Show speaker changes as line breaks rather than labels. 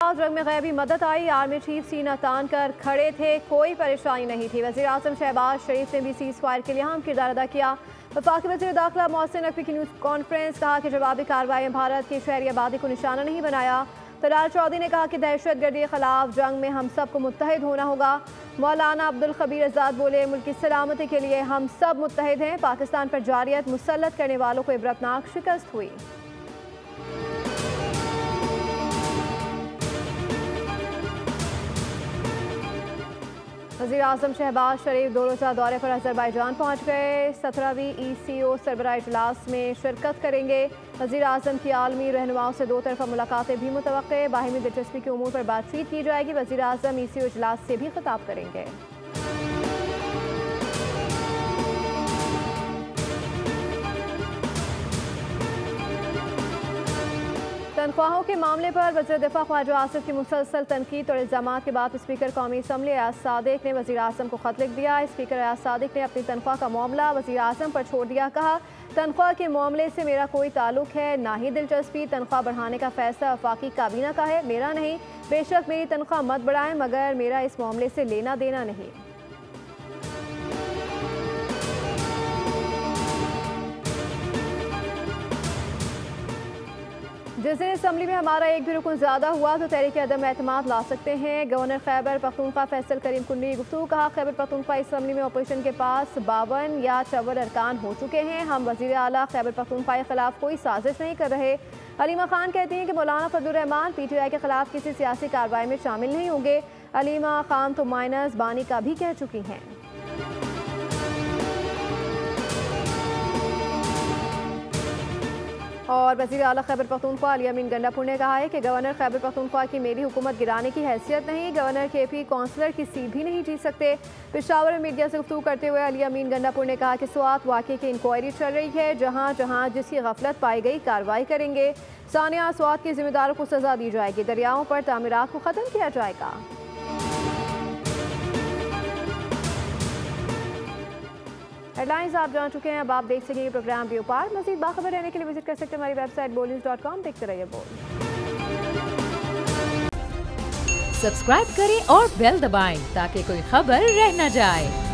जंग में गैबी मदद आई। आर्मी चीफ सीना तान कर खड़े थे, कोई परेशानी नहीं थी। वज़ीर आज़म शहबाज शरीफ ने भी सीज़ फायर के लिए अहम किरदार अदा किया। वफाकी वज़ीर दाखिला मोहसिन नकवी की न्यूज़ कॉन्फ्रेंस, कहा कि जवाबी कार्रवाई में भारत की शहरी आबादी को निशाना नहीं बनाया। तलाल चौधरी ने कहा कि दहशत गर्दी के खिलाफ जंग में हम सबको मुत्तहिद होना होगा। मौलाना अब्दुल खबीर आज़ाद बोले, मुल्क की सलामती के लिए हम सब मुत्तहिद हैं। पाकिस्तान पर जारियत मुसल्लत करने वालों को इबरतनाक शिकस्त हुई। वज़ीर आज़म शहबाज शरीफ 2 रोज़ा दौरे पर अज़रबैजान पहुँच गए। 17वीं ECO सरबराह इजलास में शिरकत करेंगे। वज़ीर आज़म की आलमी रहनुमाओं से 2 तरफ़ा मुलाकातें भी मुतवक्के। बाहिमी दिलचस्पी के उमूर पर बातचीत की जाएगी। वज़ीर आज़म ECO इजलास से भी खिताब करेंगे। तनख्वाहों के मामले पर वज़ीर दिफा ख्वाजा आसिफ की मुसलसल तनकीद और इल्ज़ामात के बाद स्पीकर कौमी असम्बली अयाज सादिक ने वज़ीर आज़म को ख़त लिख दिया। स्पीकर अयाज सादिक ने अपनी तनख्वाह का मामला वज़ीर आज़म पर छोड़ दिया। कहा, तनख्वाह के मामले से मेरा कोई ताल्लुक है, ना ही दिलचस्पी। तनख्वाह बढ़ाने का फैसला वफाकी काबीना का है, मेरा नहीं। बेशक मेरी तनख्वाह मत बढ़ाएं, मगर मेरा इस मामले से लेना देना नहीं। जिस दिन असम्बली में हमारा एक भी रुकन ज़्यादा हुआ तो तहरीक अदम एतमाद ला सकते हैं। गवर्नर खैबर पख्तूनख्वा फैसल करीम कुंडी गुफ्तगू। कहा, खैबर पख्तूनख्वा असम्बली में अपोजिशन के पास 52 या 54 अरकान हो चुके हैं। हम वज़ीर आला खैबर पख्तूनख्वा के खिलाफ कोई साजिश नहीं कर रहे। अलीमा खान कहती हैं कि मौलाना फजलुर रहमान PTI के खिलाफ किसी सियासी कार्रवाई में शामिल नहीं होंगे। अलीमा खान तो माइनस बानी का भी कह चुकी हैं। और वज़ीर आला खैबर पख्तूनख्वा अली अमीन गंडापुर ने कहा है कि गवर्नर खैबर पख्तूनख्वा की मेरी हुकूमत गिराने की हैसियत नहीं। गवर्नर KP काउंसलर की सीट भी नहीं जीत सकते। पेशावर में मीडिया से गुफ्तगू करते हुए अली अमीन गंडापुर ने कहा कि स्वात वाक़े की इंक्वायरी चल रही है। जहाँ जहाँ जिसकी गफलत पाई गई कार्रवाई करेंगे। सानिया स्वात के जिम्मेदारों को सजा दी जाएगी। दरियाओं पर तामीरात को ख़त्म किया जाएगा। हेडलाइंस आप जान चुके हैं, अब आप देख सकेंगे प्रोग्राम व्यू पार। मज़ीद बाखबर रहने के लिए विजिट कर सकते हैं हमारी वेबसाइट bolnews.com। देखते रहिए बोल।
सब्सक्राइब करें और बेल दबाएं ताकि कोई खबर रह न जाए।